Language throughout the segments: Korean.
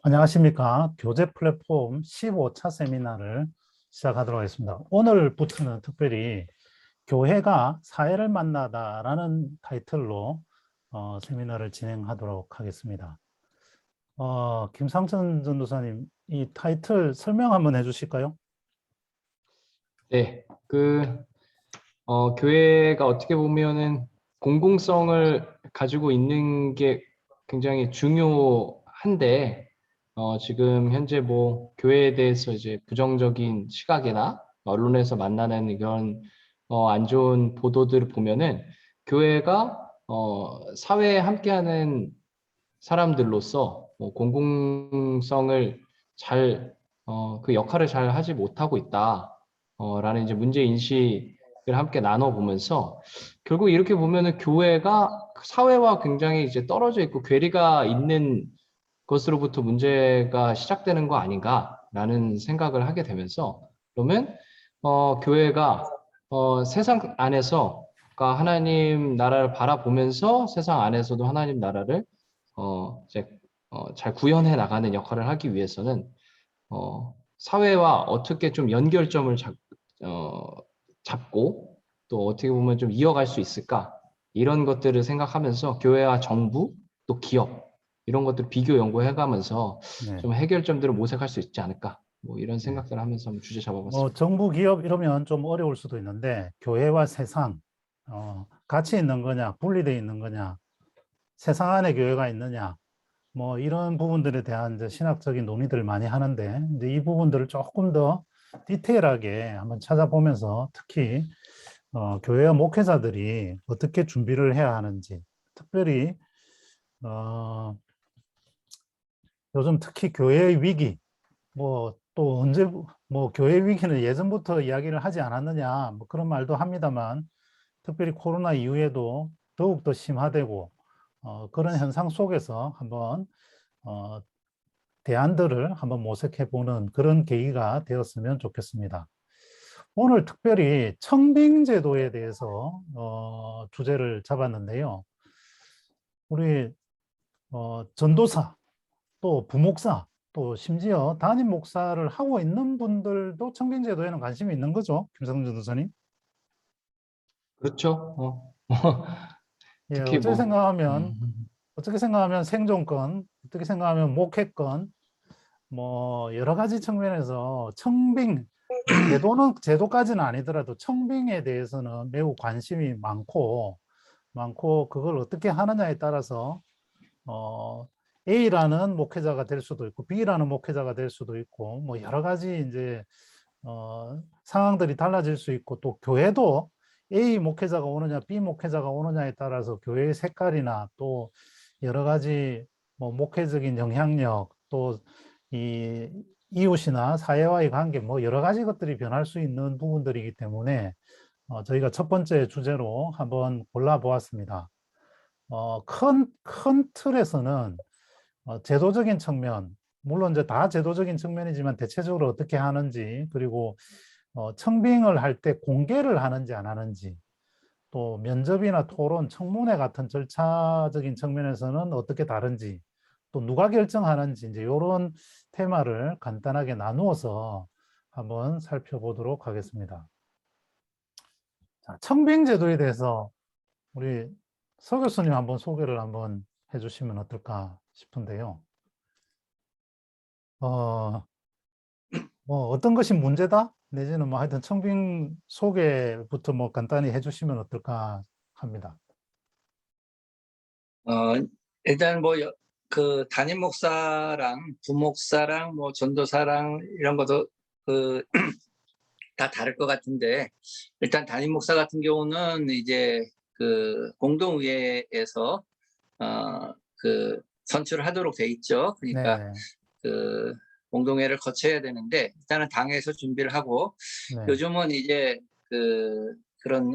안녕하십니까. 교재 플랫폼 15차 세미나를 시작하도록 하겠습니다. 오늘부터는 특별히 교회가 사회를 만나다라는 타이틀로 세미나를 진행하도록 하겠습니다. 김상천 전도사님, 이 타이틀 설명 한번 해주실까요? 네, 교회가 어떻게 보면은 공공성을 가지고 있는 게 굉장히 중요한데, 지금 현재 뭐 교회에 대해서 이제 부정적인 시각이나 언론에서 만나는 이런 안 좋은 보도들을 보면은 교회가 사회에 함께하는 사람들로서 뭐 공공성을 잘, 그 역할을 잘 하지 못하고 있다. 라는 이제 문제 인식을 함께 나눠보면서 결국 이렇게 보면은 교회가 사회와 굉장히 이제 떨어져 있고 괴리가 있는 것으로부터 문제가 시작되는 거 아닌가라는 생각을 하게 되면서 그러면 교회가 세상 안에서 그러니까 하나님 나라를 바라보면서 세상 안에서도 하나님 나라를 이제 잘 구현해 나가는 역할을 하기 위해서는 사회와 어떻게 좀 연결점을 잡고 또 어떻게 보면 좀 이어갈 수 있을까 이런 것들을 생각하면서 교회와 정부 또 기업 이런 것들 비교 연구해가면서 네. 좀 해결점들을 모색할 수 있지 않을까 뭐 이런 네. 생각들을 하면서 한번 주제 잡아봤습니다. 정부 기업 이러면 좀 어려울 수도 있는데 교회와 세상 같이 있는 거냐, 분리되어 있는 거냐, 세상 안에 교회가 있느냐, 뭐 이런 부분들에 대한 이제 신학적인 논의들을 많이 하는데 이제 이 부분들을 조금 더 디테일하게 한번 찾아보면서 특히 교회와 목회자들이 어떻게 준비를 해야 하는지 특별히 어, 요즘 특히 교회의 위기 뭐 또 언제 뭐 교회 위기는 예전부터 이야기를 하지 않았느냐 뭐 그런 말도 합니다만 특별히 코로나 이후에도 더욱 더 심화되고 그런 현상 속에서 한번 어, 대안들을 한번 모색해 보는 그런 계기가 되었으면 좋겠습니다. 오늘 특별히 청빙제도에 대해서 주제를 잡았는데요. 우리 전도사, 또 부목사, 또 심지어 담임 목사를 하고 있는 분들도 청빙제도에는 관심이 있는 거죠, 김성준 전도사님? 그렇죠. 예, 특히 뭐 어떻게 생각하면 생존권, 어떻게 생각하면 목회권, 뭐 여러 가지 측면에서 청빙 제도까지는 아니더라도 청빙에 대해서는 매우 관심이 많고 그걸 어떻게 하느냐에 따라서 어, A라는 목회자가 될 수도 있고 B라는 목회자가 될 수도 있고 뭐 여러 가지 이제 상황들이 달라질 수 있고 또 교회도 A 목회자가 오느냐 B 목회자가 오느냐에 따라서 교회의 색깔이나 또 여러 가지 뭐 목회적인 영향력 또 이 이웃이나 사회와의 관계 뭐 여러 가지 것들이 변할 수 있는 부분들이기 때문에 저희가 첫 번째 주제로 한번 골라보았습니다. 큰 틀에서는 제도적인 측면, 물론 이제 다 제도적인 측면이지만 대체적으로 어떻게 하는지, 그리고 청빙을 할 때 공개를 하는지 안 하는지, 또 면접이나 토론, 청문회 같은 절차적인 측면에서는 어떻게 다른지, 또 누가 결정하는지 이제 이런 테마를 간단하게 나누어서 한번 살펴보도록 하겠습니다. 자, 청빙제도에 대해서 우리 서 교수님 한번 소개를 한번 해주시면 어떨까 싶은데요. 뭐 어떤 것이 문제다? 내지는 뭐 하여튼 청빙 소개부터 뭐 간단히 해주시면 어떨까 합니다. 어, 일단 뭐 그 담임 목사랑 부목사랑 뭐 전도사랑 이런 것도 그 다 다를 것 같은데, 일단 담임 목사 같은 경우는 이제 그 공동의회에서 그 선출을 하도록 돼 있죠. 그러니까 네, 그 공동회를 거쳐야 되는데, 일단은 당에서 준비를 하고, 네, 요즘은 이제 그런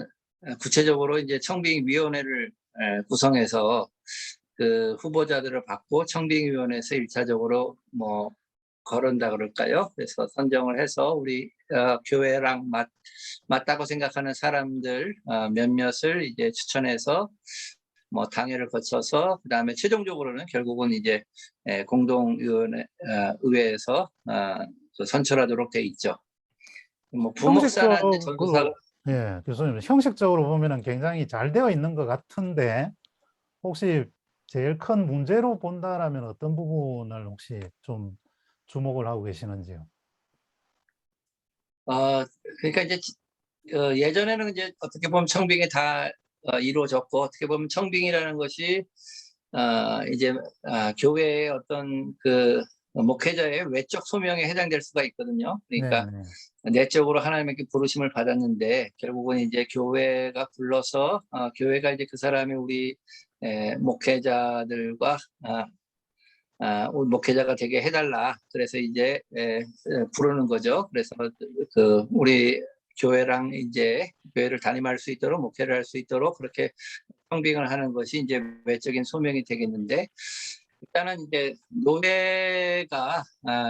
구체적으로 이제 청빙위원회를 구성해서 그 후보자들을 받고 청빙위원회에서 1차적으로 뭐 거른다 그럴까요? 그래서 선정을 해서 우리 교회랑 맞다고 생각하는 사람들 몇몇을 이제 추천해서 뭐 당회를 거쳐서 그다음에 최종적으로는 결국은 이제 공동위원회 의회에서 선출하도록 돼 있죠. 뭐 부목사나 이제 전도사 형식적으로, 예, 교수님, 형식적으로 보면은 굉장히 잘 되어 있는 것 같은데, 혹시 제일 큰 문제로 본다라면 어떤 부분을 혹시 좀 주목을 하고 계시는지요? 그러니까 이제 예전에는 이제 어떻게 보면 청빙이 다 이루어졌고 어떻게 보면 청빙이라는 것이 이제 교회의 어떤 그 목회자의 외적 소명에 해당될 수가 있거든요. 네, 그러니까 네, 내적으로 하나님께 부르심을 받았는데 결국은 이제 교회가 불러서 교회가 이제 그 사람이 우리 목회자들과 우리 목회자가 되게 해달라. 그래서 이제 부르는 거죠. 그래서 그 우리 교회랑 이제 교회를 담임할 수 있도록 목회를 할 수 있도록 그렇게 청빙을 하는 것이 이제 외적인 소명이 되겠는데 일단은 이제 노회가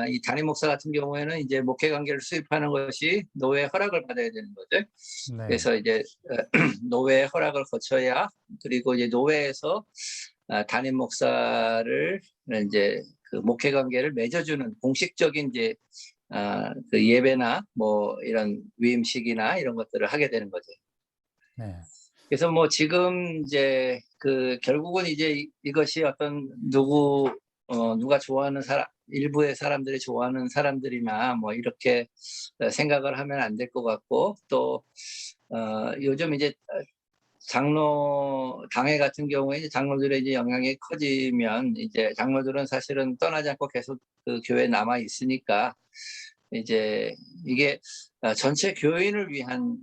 이 담임 목사 같은 경우에는 이제 목회 관계를 수립하는 것이 노회 허락을 받아야 되는 거죠. 네, 그래서 이제 노회 허락을 거쳐야 그리고 이제 노회에서 담임 목사를 이제 그 목회 관계를 맺어주는 공식적인 이제 그 예배나 뭐 이런 위임식이나 이런 것들을 하게 되는 거죠. 네, 그래서 뭐 지금 이제 그 결국은 이제 이것이 어떤 누가 좋아하는 사람 일부의 사람들이 좋아하는 사람들이나 뭐 이렇게 생각을 하면 안 될 것 같고 또 요즘 이제 장로 당회 같은 경우에 이제 장로들의 이제 영향이 커지면 이제 장로들은 사실은 떠나지 않고 계속 그 교회에 남아 있으니까 이제 이게 전체 교인을 위한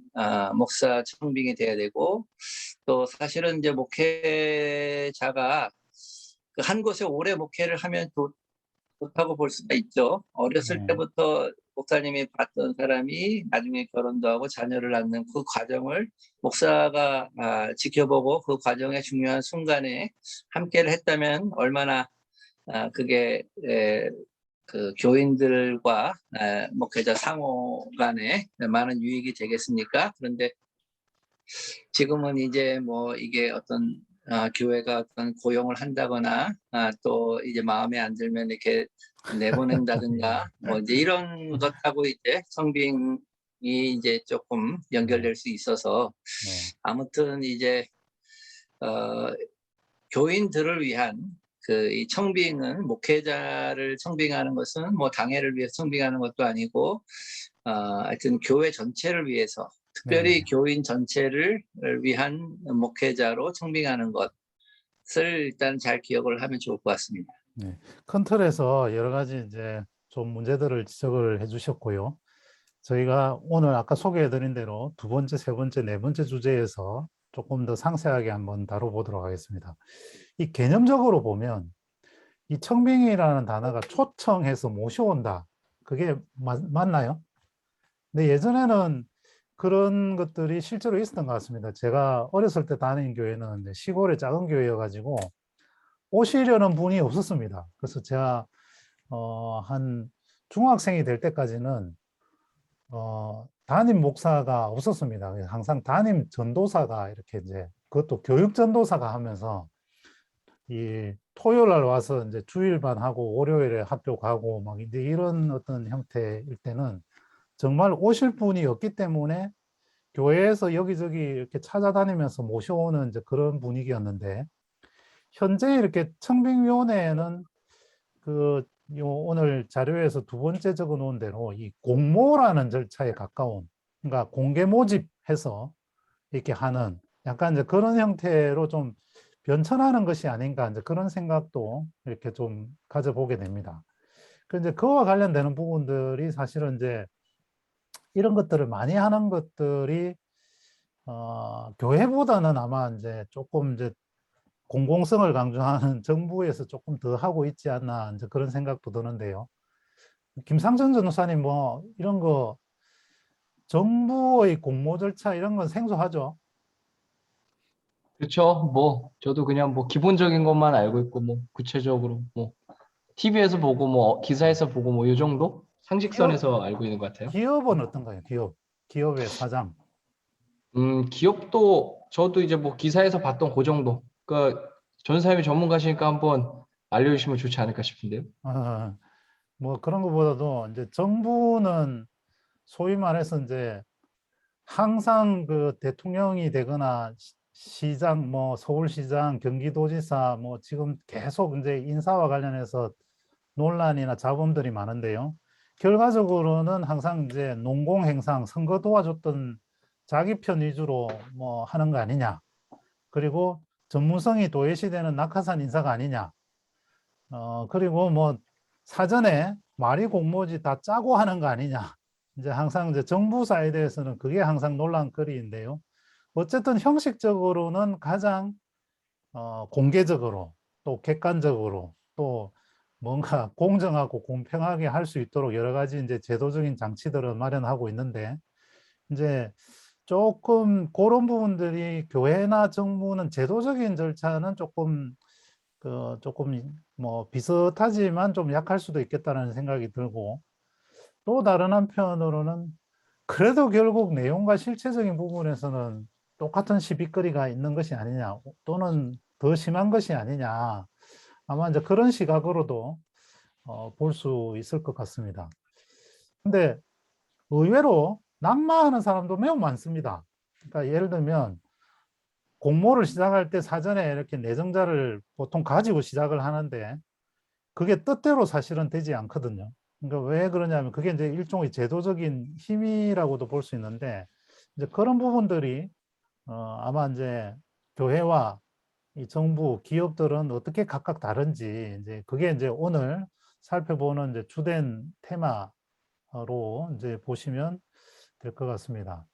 목사 청빙이 돼야 되고 또 사실은 이제 목회자가 그 한 곳에 오래 목회를 하면 좋다고 볼 수가 있죠. 어렸을 네, 때부터 목사님이 봤던 사람이 나중에 결혼도 하고 자녀를 낳는 그 과정을 목사가 지켜보고 그 과정의 중요한 순간에 함께를 했다면 얼마나 그게 그 교인들과 목회자 상호 간에 많은 유익이 되겠습니까? 그런데 지금은 이제 뭐 이게 어떤 교회가 어떤 고용을 한다거나 또 이제 마음에 안 들면 이렇게 내보낸다든가 뭐 이제 이런 것하고 이제 성빙이 이제 조금 연결될 수 있어서 네, 아무튼 이제 교인들을 위한 그 이 청빙은 목회자를 청빙하는 것은 뭐 당회를 위해서 청빙하는 것도 아니고 하여튼 교회 전체를 위해서 네, 특별히 교인 전체를 위한 목회자로 청빙하는 것을 일단 잘 기억을 하면 좋을 것 같습니다. 네. 큰 틀에서 여러 가지 이제 좀 문제들을 지적을 해주셨고요. 저희가 오늘 아까 소개해드린 대로 두 번째, 세 번째, 네 번째 주제에서 조금 더 상세하게 한번 다뤄보도록 하겠습니다. 이 개념적으로 보면 이 청빙이라는 단어가 초청해서 모셔온다. 그게 맞나요? 근데 예전에는 그런 것들이 실제로 있었던 것 같습니다. 제가 어렸을 때 다닌 교회는 이제 시골의 작은 교회여가지고 오시려는 분이 없었습니다. 그래서 제가 한 중학생이 될 때까지는 담임 목사가 없었습니다. 항상 담임 전도사가 이렇게 이제 그것도 교육 전도사가 하면서 이 토요일 날 와서 이제 주일반 하고 월요일에 학교 가고 막 이제 이런 어떤 형태일 때는 정말 오실 분이 없기 때문에 교회에서 여기저기 이렇게 찾아다니면서 모셔오는 이제 그런 분위기였는데 현재 이렇게 청빙위원회에는 그 오늘 자료에서 두 번째 적어 놓은 대로 이 공모라는 절차에 가까운 그러니까 공개 모집해서 이렇게 하는 약간 이제 그런 형태로 좀 변천하는 것이 아닌가 이제 그런 생각도 이렇게 좀 가져보게 됩니다. 근데 그와 관련되는 부분들이 사실은 이제 이런 것들을 많이 하는 것들이 교회보다는 아마 이제 조금 이제 공공성을 강조하는 정부에서 조금 더 하고 있지 않나 이제 그런 생각도 드는데요. 김상전 전도사님 뭐 이런 거 정부의 공모 절차 이런 건 생소하죠? 그렇죠. 뭐 저도 그냥 뭐 기본적인 것만 알고 있고 뭐 구체적으로 뭐 TV에서 보고 뭐 기사에서 보고 뭐 이 정도 상식선에서 알고 있는 것 같아요. 기업은 어떤가요? 기업의 사장. 기업도 저도 이제 뭐 기사에서 봤던 그 정도. 그러니까 전사님이 전문가시니까 한번 알려주시면 좋지 않을까 싶은데요. 뭐 그런 것보다도 이제 정부는 소위 말해서 이제 항상 그 대통령이 되거나 시장, 뭐 서울시장, 경기도지사, 뭐 지금 계속 이제 인사와 관련해서 논란이나 잡음들이 많은데요. 결과적으로는 항상 이제 농공행상, 선거 도와줬던 자기 편 위주로 뭐 하는 거 아니냐. 그리고 전문성이 도외시되는 낙하산 인사가 아니냐. 그리고 뭐 사전에 말이 공모지 다 짜고 하는 거 아니냐. 이제 항상 이제 정부 사이드에서는 그게 항상 논란거리인데요. 어쨌든 형식적으로는 가장 공개적으로 또 객관적으로 또 뭔가 공정하고 공평하게 할 수 있도록 여러 가지 이제 제도적인 장치들을 마련하고 있는데 이제 조금 그런 부분들이 교회나 정부는 제도적인 절차는 조금 조금 뭐 비슷하지만 좀 약할 수도 있겠다는 생각이 들고 또 다른 한편으로는 그래도 결국 내용과 실체적인 부분에서는 똑같은 시비거리가 있는 것이 아니냐 또는 더 심한 것이 아니냐 아마 이제 그런 시각으로도 볼 수 있을 것 같습니다. 근데 의외로 낙마하는 사람도 매우 많습니다. 그러니까 예를 들면 공모를 시작할 때 사전에 이렇게 내정자를 보통 가지고 시작을 하는데 그게 뜻대로 사실은 되지 않거든요. 그러니까 왜 그러냐면 그게 이제 일종의 제도적인 힘이라고도 볼 수 있는데 이제 그런 부분들이 아마 이제 교회와 이 정부, 기업들은 어떻게 각각 다른지 이제 그게 이제 오늘 살펴보는 이제 주된 테마로 이제 보시면 될 것 같습니다.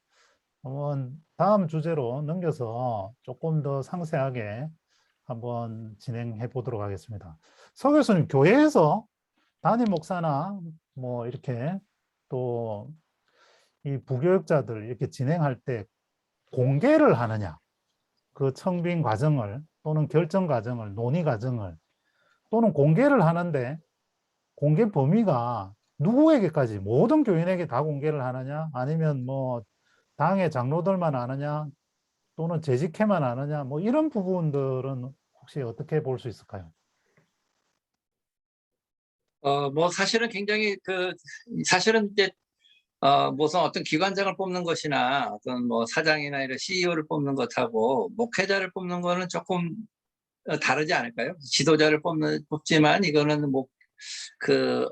다음 주제로 넘겨서 조금 더 상세하게 한번 진행해 보도록 하겠습니다. 서 교수님, 교회에서 담임 목사나 뭐 이렇게 또 이 부교육자들 이렇게 진행할 때 공개를 하느냐, 그 청빙 과정을 또는 결정 과정을, 논의 과정을 또는 공개를 하는데 공개 범위가 누구에게까지 모든 교인에게 다 공개를 하느냐 아니면 뭐 당의 장로들만 아느냐 또는 재직회만 아느냐 뭐 이런 부분들은 혹시 어떻게 볼 수 있을까요? 뭐 사실은 굉장히 사실은 이제 무슨 어떤 기관장을 뽑는 것이나 어떤 뭐 사장이나 이런 CEO를 뽑는 것하고 목회자를 뽑는 거는 조금 다르지 않을까요? 지도자를 뽑지만 이거는 뭐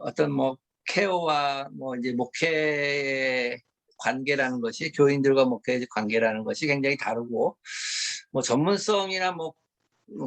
어떤 뭐 케어와 뭐 이제 목회 관계라는 것이 교인들과 목회 관계라는 것이 굉장히 다르고 뭐 전문성이나 뭐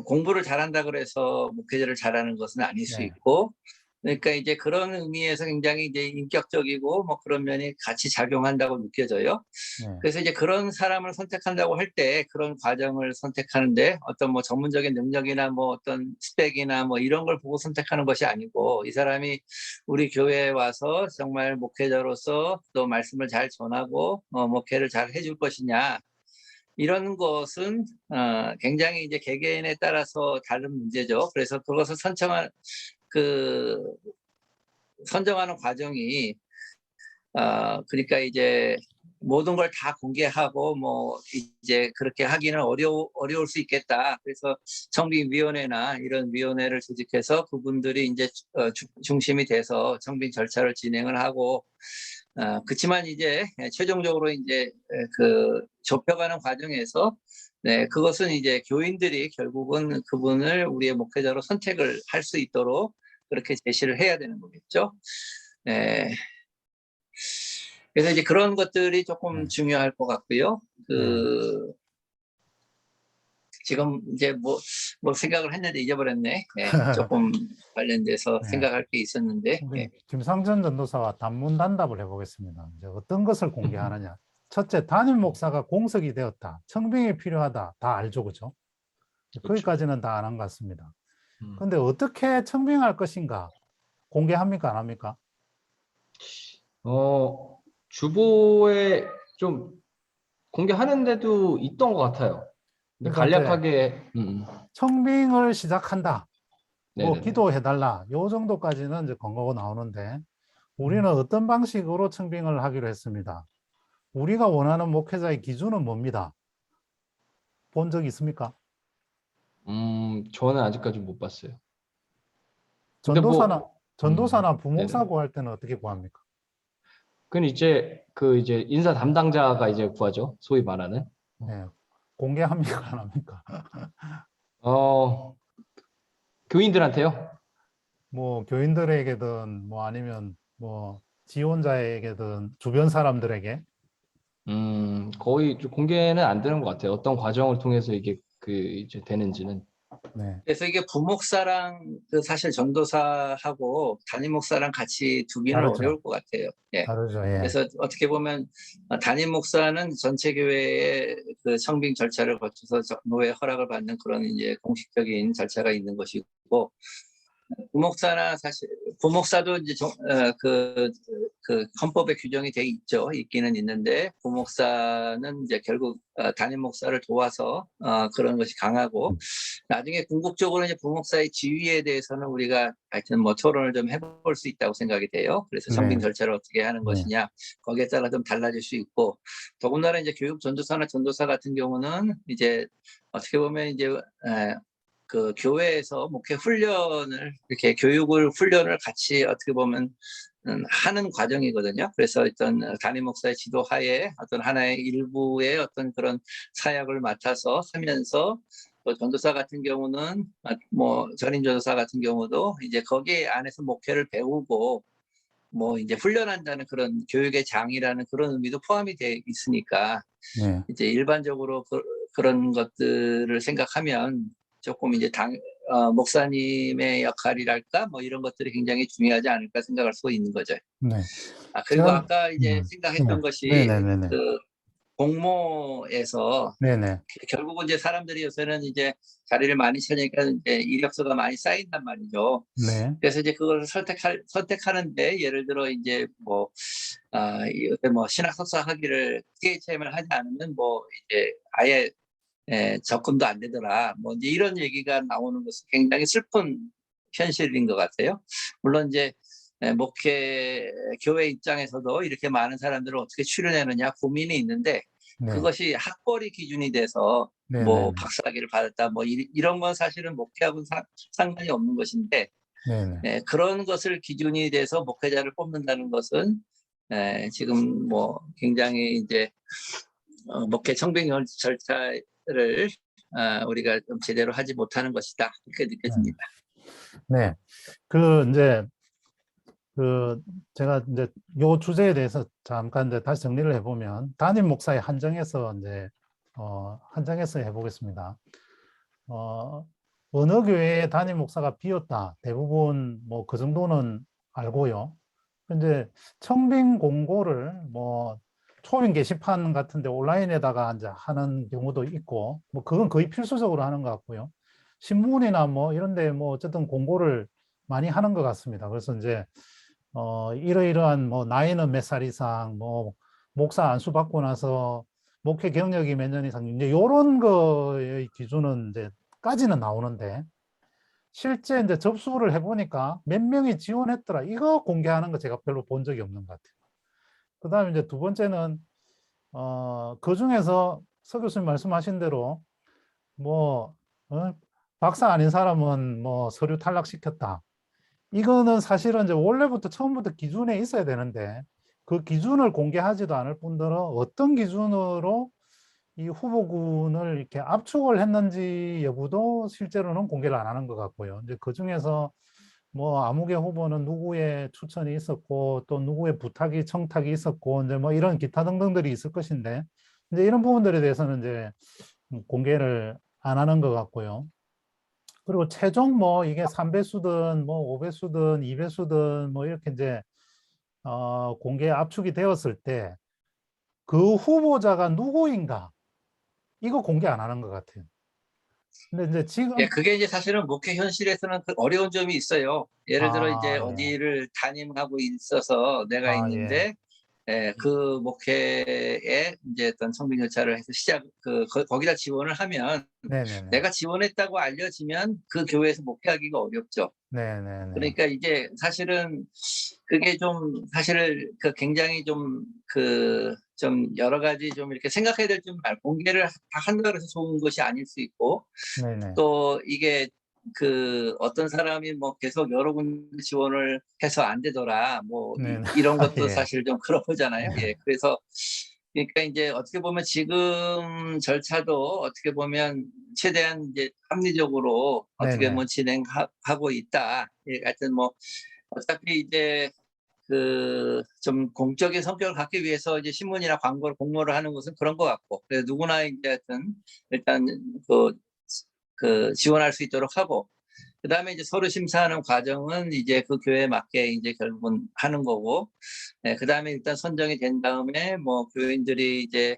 공부를 잘한다 그래서 목회자를 잘하는 것은 아닐 수 네. 있고 그러니까 이제 그런 의미에서 굉장히 이제 인격적이고 뭐 그런 면이 같이 작용한다고 느껴져요. 네. 그래서 이제 그런 사람을 선택한다고 할 때 그런 과정을 선택하는데 어떤 뭐 전문적인 능력이나 뭐 어떤 스펙이나 뭐 이런 걸 보고 선택하는 것이 아니고 이 사람이 우리 교회에 와서 정말 목회자로서 또 말씀을 잘 전하고 목회를 잘 해줄 것이냐 이런 것은 굉장히 이제 개개인에 따라서 다른 문제죠. 그래서 그것을 선정하는 과정이 그러니까 이제 모든 걸 다 공개하고 뭐 이제 그렇게 하기는 어려울 수 있겠다. 그래서 청빙위원회나 이런 위원회를 조직해서 그분들이 이제 중심이 돼서 청빙 절차를 진행을 하고 그렇지만 이제 최종적으로 이제 좁혀가는 과정에서 네, 그것은 이제 교인들이 결국은 그분을 우리의 목회자로 선택을 할 수 있도록 그렇게 제시를 해야 되는 거겠죠. 네. 그래서 이제 그런 것들이 조금 네. 중요할 것 같고요. 지금 이제 뭐 생각을 했는데 잊어버렸네. 네, 조금 관련돼서 네. 생각할 게 있었는데. 우리 네. 김상전 전도사와 단문단답을 해보겠습니다. 이제 어떤 것을 공개하느냐. 첫째, 담임 목사가 공석이 되었다. 청빙이 필요하다. 다 알죠, 그죠? 거기까지는 다 안 한 것 같습니다. 그런데 어떻게 청빙할 것인가? 공개합니까, 안 합니까? 주보에 좀 공개하는 데도 있던 것 같아요. 근데 그러니까 이제 간략하게, 청빙을 시작한다. 뭐 네네네. 기도해달라. 요 정도까지는 이제 권고가 나오는데 우리는 어떤 방식으로 청빙을 하기로 했습니다. 우리가 원하는 목회자의 기준은 뭡니다. 본 적 있습니까? 저는 아직까지 못 봤어요. 근데 전도사나 뭐, 전도사나 네네. 부목사 구할 때는 어떻게 구합니까? 그건 이제 인사 담당자가 이제 구하죠. 소위 말하는. 네. 공개합니까? 안 합니까? 어, 교인들한테요? 뭐 교인들에게든 뭐 아니면 뭐 지원자에게든 주변 사람들에게. 거의 좀 공개는 안 되는 것 같아요. 어떤 과정을 통해서 이게 이제 되는지는. 네. 그래서 이게 부목사랑 그 사실 전도사하고 담임 목사랑 같이 두기는 다르죠. 어려울 것 같아요. 예. 다르죠. 예. 그래서 어떻게 보면 담임 목사는 전체 교회의 그 청빙 절차를 거쳐서 노회 허락을 받는 그런 이제 공식적인 절차가 있는 것이고, 부목사나 사실 부목사도 이제 그 헌법에 규정이 돼 있죠. 있기는 있는데 부목사는 이제 결국 담임 목사를 도와서 그런 것이 강하고, 나중에 궁극적으로 이제 부목사의 지위에 대해서는 우리가 하여튼 뭐 토론을 좀 해볼 수 있다고 생각이 돼요. 그래서 청빙 네. 절차를 어떻게 하는 네. 것이냐, 거기에 따라 좀 달라질 수 있고, 더군다나 이제 교육 전도사나 전도사 같은 경우는 이제 어떻게 보면 이제 그 교회에서 목회 훈련을 이렇게 훈련을 같이 어떻게 보면 하는 과정이거든요. 그래서 어떤 담임 목사의 지도하에 어떤 하나의 일부의 어떤 그런 사역을 맡아서 하면서, 또 전도사 같은 경우는 뭐 전임 전도사 같은 경우도 이제 거기 안에서 목회를 배우고 뭐 이제 훈련한다는 그런 교육의 장이라는 그런 의미도 포함이 돼 있으니까, 네. 이제 일반적으로 그런 것들을 생각하면 조금 이제 목사님의 역할이랄까 뭐 이런 것들이 굉장히 중요하지 않을까 생각할 수 있는 거죠. 네. 그리고 제가 아까 이제 네. 생각했던 네. 것이 네. 네. 네. 그 공모에서 네. 네. 결국은 이제 사람들이 요새는 이제 자리를 많이 차니까 이제 이력서가 많이 쌓인단 말이죠. 네. 그래서 이제 그걸 선택하는데, 예를 들어 이제 뭐 요새 뭐 신학 석사 학위를 THM을 하지 않으면 뭐 이제 아예 접근도 안 되더라. 뭐 이제 이런 얘기가 나오는 것은 굉장히 슬픈 현실인 것 같아요. 물론 이제 목회 교회 입장에서도 이렇게 많은 사람들을 어떻게 출연하느냐 고민이 있는데, 네. 그것이 학벌이 기준이 돼서 네. 네. 뭐 박사학위를 받았다 뭐 이런 건 사실은 목회하고는 상관이 없는 것인데, 네. 네. 그런 것을 기준이 돼서 목회자를 뽑는다는 것은 지금 뭐 굉장히 이제 목회 청빙 절차를 우리가 좀 제대로 하지 못하는 것이다, 이렇게 느껴집니다. 네. 그 이제 제가 이제 요 주제에 대해서 잠깐 이제 다시 정리를 해보면, 담임 목사의 한정에서 이제 한정해서 해보겠습니다. 어느 교회에 담임 목사가 비었다, 대부분 뭐 그 정도는 알고요. 근데 청빙 공고를 뭐 초빙 게시판 같은데 온라인에다가 이제 하는 경우도 있고, 뭐 그건 거의 필수적으로 하는 것 같고요. 신문이나 뭐 이런데 뭐 어쨌든 공고를 많이 하는 것 같습니다. 그래서 이제 이러이러한 뭐 나이는 몇 살 이상, 뭐 목사 안수 받고 나서 목회 경력이 몇 년 이상, 이제 요런 거의 기준은 이제까지는 나오는데, 실제 이제 접수를 해보니까 몇 명이 지원했더라, 이거 공개하는 거 제가 별로 본 적이 없는 것 같아요. 그 다음에 이제 두 번째는 그 중에서 서 교수님 말씀하신 대로 뭐 박사 아닌 사람은 뭐 서류 탈락시켰다, 이거는 사실은 이제 원래부터 처음부터 기준에 있어야 되는데, 그 기준을 공개하지도 않을 뿐더러 어떤 기준으로 이 후보군을 이렇게 압축을 했는지 여부도 실제로는 공개를 안 하는 것 같고요. 이제 그 중에서 뭐 아무개 후보는 누구의 추천이 있었고 또 누구의 부탁이 청탁이 있었고 이제 뭐 이런 기타 등등들이 있을 것인데, 이제 이런 부분들에 대해서는 이제 공개를 안 하는 것 같고요. 그리고 최종 뭐 이게 3배수든 뭐 5배수든 2배수든 뭐 이렇게 이제 공개 압축이 되었을 때 그 후보자가 누구인가, 이거 공개 안 하는 것 같아요. 근데 이제 지금 그게 이제 사실은 목회 현실에서는 그 어려운 점이 있어요. 예를 들어 이제 예. 어디를 담임하고 있어서 내가 예. 있는데, 그 목회에 이제 어떤 청빙 절차를 해서 거기다 지원을 하면, 네네네. 내가 지원했다고 알려지면 그 교회에서 목회하기가 어렵죠. 네네네. 그러니까 이제 사실은 그게 좀 사실 굉장히 좀 좀 여러 가지 좀 이렇게 생각해야 될 좀 공개를 다 한다고 해서 좋은 것이 아닐 수 있고, 네네. 또 이게 그 어떤 사람이 뭐 계속 여러 군데 지원을 해서 안 되더라 뭐 네네. 이런 것도 예. 사실 좀 그런 거잖아요. 네. 예. 그래서 그러니까 이제 어떻게 보면 지금 절차도 어떻게 보면 최대한 이제 합리적으로 어떻게 네네. 보면 진행하고 있다. 예, 하여튼 뭐 어차피 이제 그 좀 공적인 성격을 갖기 위해서 이제 신문이나 광고를 공모를 하는 것은 그런 것 같고, 그래서 누구나 이제 하여튼 일단 그 지원할 수 있도록 하고, 그다음에 이제 서류 심사하는 과정은 이제 그 교회에 맞게 이제 결국은 하는 거고, 예, 그다음에 일단 선정이 된 다음에 뭐 교인들이 이제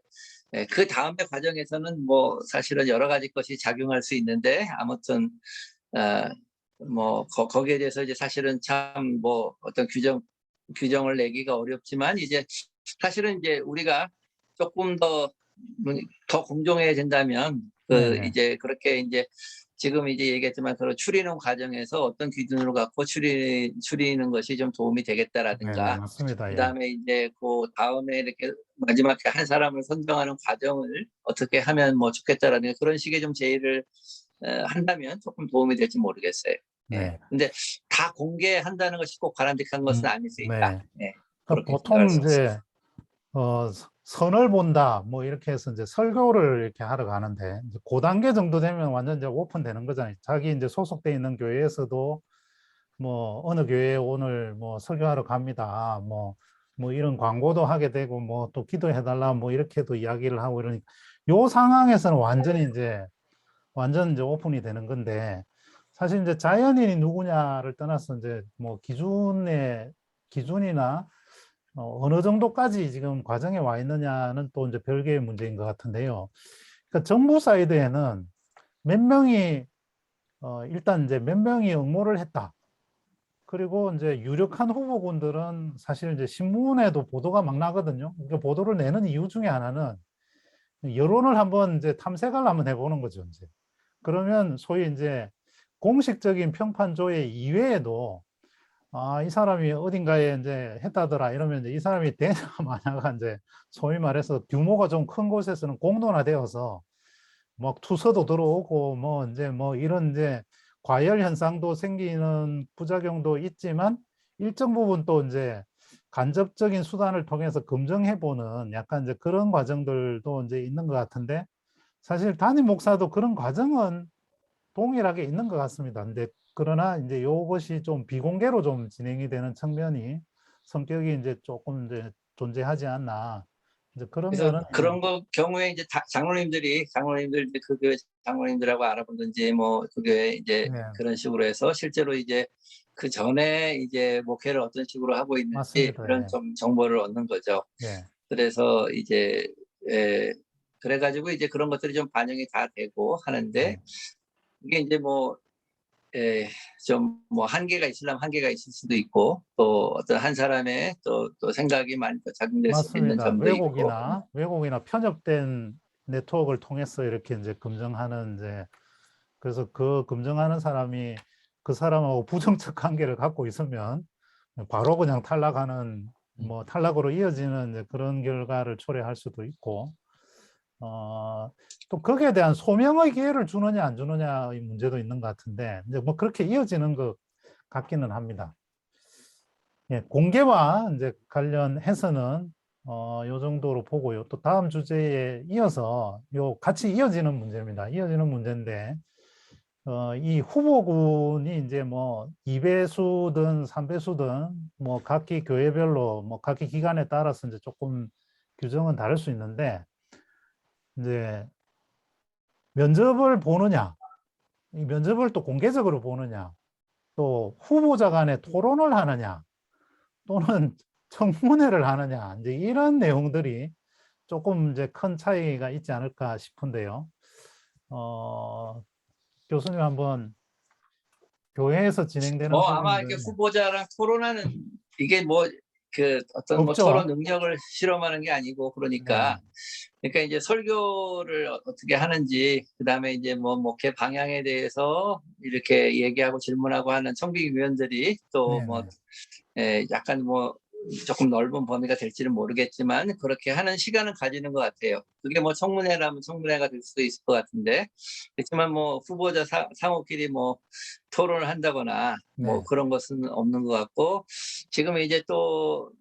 예, 그 다음에 과정에서는 뭐 사실은 여러 가지 것이 작용할 수 있는데, 아무튼 뭐 거기에 대해서 이제 사실은 참 뭐 어떤 규정을 내기가 어렵지만, 이제 사실은 이제 우리가 조금 더 공정해진다면 그 네네. 이제 그렇게 이제 지금 이제 얘기했지만 서로 추리는 과정에서 어떤 기준으로 갖고 추리는 것이 좀 도움이 네네. 되겠다라든가, 맞습니다. 예. 그다음에 이제 그 다음에 이렇게 마지막에 한 사람을 선정하는 과정을 어떻게 하면 뭐 좋겠다라든가, 그런 식의 좀 제의를 한다면 조금 도움이 될지 모르겠어요. 예. 네. 근데 다 공개한다는 것이 꼭 바람직한 것은 아닐 수 있다. 네. 예. 그러니까 그렇게 생각할 보통 수 있습니다. 이제 선을 본다 뭐 이렇게 해서 이제 설교를 이렇게 하러 가는데, 이제 그 단계 정도 되면 완전 이제 오픈되는 거잖아요. 자기 이제 소속돼 있는 교회에서도 뭐 어느 교회에 오늘 뭐 설교하러 갑니다. 뭐 이런 광고도 하게 되고, 뭐 또 기도해달라 뭐 이렇게도 이야기를 하고 이러니까, 요 상황에서는 완전 이제 오픈이 되는 건데, 사실 이제 자연인이 누구냐를 떠나서 이제 뭐 기준이나 어느 정도까지 지금 과정에 와 있느냐는 또 이제 별개의 문제인 것 같은데요. 그러니까 정부 사이드에는 몇 명이 일단 이제 몇 명이 응모를 했다. 그리고 이제 유력한 후보군들은 사실 이제 신문에도 보도가 막 나거든요. 그러니까 보도를 내는 이유 중에 하나는 여론을 한번 이제 탐색을 한번 해보는 거죠, 이제. 그러면 소위 이제 공식적인 평판 조회 이외에도, 아, 이 사람이 어딘가에 이제 했다더라 이러면 이제 이 사람이 되냐 마냐가 이제 소위 말해서 규모가 좀 큰 곳에서는 공론화되어서 막 투서도 들어오고 뭐 이제 뭐 이런 이제 과열 현상도 생기는 부작용도 있지만, 일정 부분 또 이제 간접적인 수단을 통해서 검증해보는 약간 이제 그런 과정들도 이제 있는 것 같은데, 사실 담임 목사도 그런 과정은 동일하게 있는 것 같습니다. 근데 그러나 이제 이것이 좀 비공개로 좀 진행이 되는 측면이, 성격이 이제 조금 이제 존재하지 않나, 이제 그런 그래서 면은 그런 거 경우에 이제 장로님들 이제 그 교회 장로님들하고 알아보든지 뭐 그 교회 이제 네, 그런 식으로 해서 실제로 이제 그 전에 이제 목회를 어떤 식으로 하고 있는지 맞습니다. 이런 예, 좀 정보를 얻는 거죠. 예, 그래서 이제 그래가지고 이제 그런 것들이 좀 반영이 다 되고 하는데, 네. 이게 이제 뭐 좀 뭐 한계가 있으려면 한계가 있을 수도 있고, 또 어떤 한 사람의 또 생각이 많이 더 작용될 수도 있는 맞습니다. 점도 있고. 왜곡이나 편협된 네트워크를 통해서 이렇게 이제 검증하는 이제, 그래서 그 검증하는 사람이 그 사람하고 부정적 관계를 갖고 있으면 바로 그냥 탈락하는, 뭐 탈락으로 이어지는 이제 그런 결과를 초래할 수도 있고, 또 거기에 대한 소명의 기회를 주느냐 안 주느냐의 문제도 있는 것 같은데, 이제 뭐 그렇게 이어지는 것 같기는 합니다. 예, 공개와 이제 관련해서는 요 정도로 보고요. 또 다음 주제에 이어서 요 같이 이어지는 문제입니다. 이어지는 문제인데, 이 후보군이 이제 뭐 2배수든 3배수든 뭐 각기 교회별로 뭐 각기 기관에 따라서 이제 조금 규정은 다를 수 있는데, 이제 면접을 보느냐, 이 면접을 또 공개적으로 보느냐, 또 후보자 간에 토론을 하느냐, 또는 청문회를 하느냐, 이제 이런 내용들이 조금 이제 큰 차이가 있지 않을까 싶은데요. 교수님 한번 교회에서 진행되는 뭐 아마 이렇게 소리인데, 후보자랑 토론하는, 이게 뭐 그 어떤 뭐 토론 없죠? 능력을 실험하는 게 아니고, 네, 그러니까 이제 설교를 어떻게 하는지, 그다음에 이제 뭐 목회 방향에 대해서 이렇게 얘기하고 질문하고 하는 청빙위원들이 또 네, 뭐 네, 약간 뭐 조금 넓은 범위가 될지는 모르겠지만 그렇게 하는 시간은 가지는 것 같아요. 그게 뭐 청문회라면 청문회가 될 수도 있을 것 같은데 그렇지만 뭐 후보자 상호끼리 뭐 토론을 한다거나 뭐 네. 그런 것은 없는 것 같고 지금 이제 또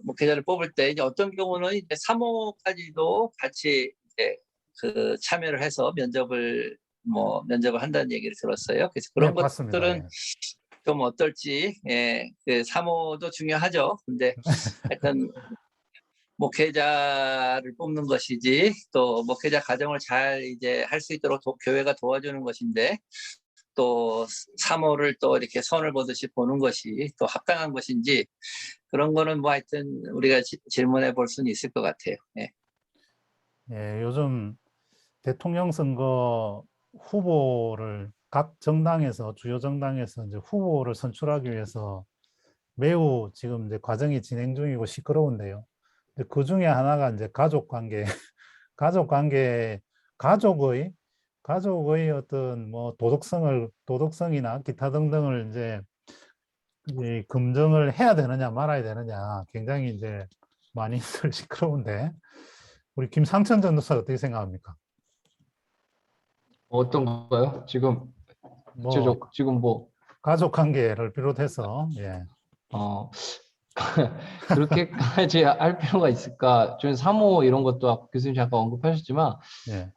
목회자를 뽑을 때 이제 어떤 경우는 이제 사모까지도 같이 이제 그 참여를 해서 면접을 한다는 얘기를 들었어요. 그래서 네, 그런 봤습니다. 것들은 예. 좀 어떨지, 그 사모도 중요하죠. 근데 하여튼 목회자를 뽑는 것이지 또 목회자 가정을 잘 이제 할 수 있도록 교회가 도와주는 것인데 또 사모를 또 이렇게 선을 보듯이 보는 것이 또 합당한 것인지 그런 거는 뭐 하여튼 우리가 질문해 볼 수는 있을 것 같아요. 예. 예, 요즘 대통령 선거 후보를 각 정당에서, 주요 정당에서 이제 후보를 선출하기 위해서 매우 지금 이제 과정이 진행 중이고 시끄러운데요. 그 중에 하나가 이제 가족 관계, 가족 관계, 가족의, 가족의 어떤 뭐 도덕성이나 기타 등등을 이제 이 검증을 해야 되느냐 말아야 되느냐 굉장히 이제 많이 시끄러운데 우리 김상천 전도사 어떻게 생각합니까? 어떤 거요? 지금 뭐 지금 뭐 가족 관계를 비롯해서 예. 어, 그렇게까지 할 필요가 있을까? 저는 사모 이런 것도 아까 교수님 잠깐 언급하셨지만, 예.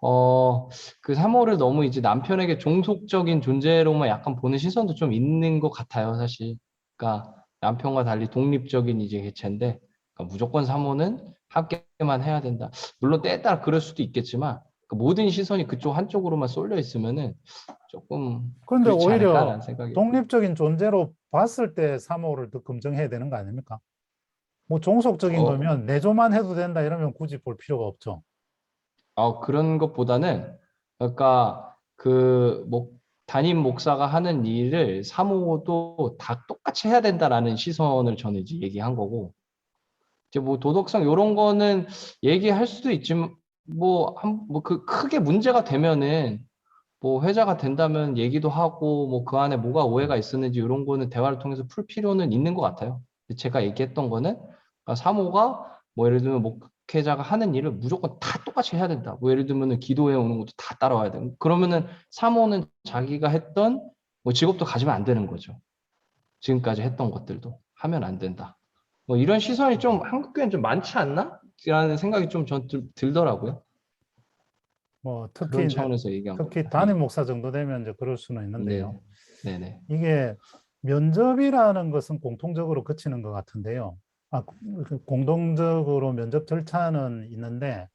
그 사모를 너무 이제 남편에게 종속적인 존재로만 약간 보는 시선도 좀 있는 것 같아요, 사실. 그러니까 남편과 달리 독립적인 이제 개체인데, 그러니까 무조건 사모는 함께만 해야 된다. 물론 때에 따라 그럴 수도 있겠지만, 그 모든 시선이 그쪽 한쪽으로만 쏠려 있으면은 조금 그런데 그렇지 오히려 않을까라는 생각이. 독립적인 존재로 봤을 때 사모를 더 검증해야 되는 거 아닙니까? 뭐 종속적인 어, 거면 내조만 해도 된다 이러면 굳이 볼 필요가 없죠. 그런 것보다는, 그러니까 담임 목사가 하는 일을 사모도 다 똑같이 해야 된다라는 시선을 저는 이제 얘기한 거고, 이제 뭐 도덕성 이런 거는 얘기할 수도 있지만, 그 크게 문제가 되면은, 뭐 회자가 된다면 얘기도 하고, 뭐 그 안에 뭐가 오해가 있었는지 이런 거는 대화를 통해서 풀 필요는 있는 것 같아요. 제가 얘기했던 거는, 사모가 뭐 예를 들면 목회자가 하는 일을 무조건 다 똑같이 해야 된다. 뭐 예를 들면은 기도해 오는 것도 다 따라와야 되고, 그러면은 사모는 자기가 했던 뭐 직업도 가지면 안 되는 거죠. 지금까지 했던 것들도 하면 안 된다. 뭐 이런 시선이 좀 한국 교회는 좀 많지 않나? 라는 생각이 좀 전 들더라고요. 뭐 특히 그런 이제 차원에서 얘기한 특히 겁니다. 담임 예. 목사 정도 되면 이제 그럴 수는 있는데요. 네. 네네. 이게 면접이라는 것은 공통적으로 거치는 것 같은데요. 공동적으로 면접 절차는 있는데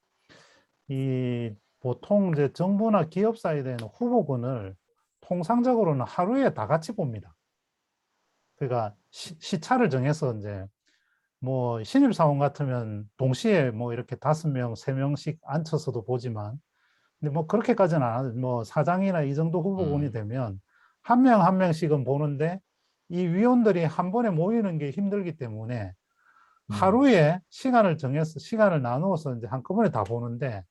이 보통 이제 정부나 기업 사이드에는 후보군을 통상적으로는 하루에 다 같이 봅니다. 그러니까 시차를 정해서 이제 뭐 신입사원 같으면 동시에 뭐 이렇게 5명, 3명씩 앉혀서도 보지만 근데 뭐 그렇게까지는 안 하죠. 뭐 사장이나 이 정도 후보군이 되면 한 명 한 명씩은 보는데 이 위원들이 한 번에 모이는 게 힘들기 때문에 하루에 시간을 정해서 시간을 나누어서 이제 한꺼번에 다 보는데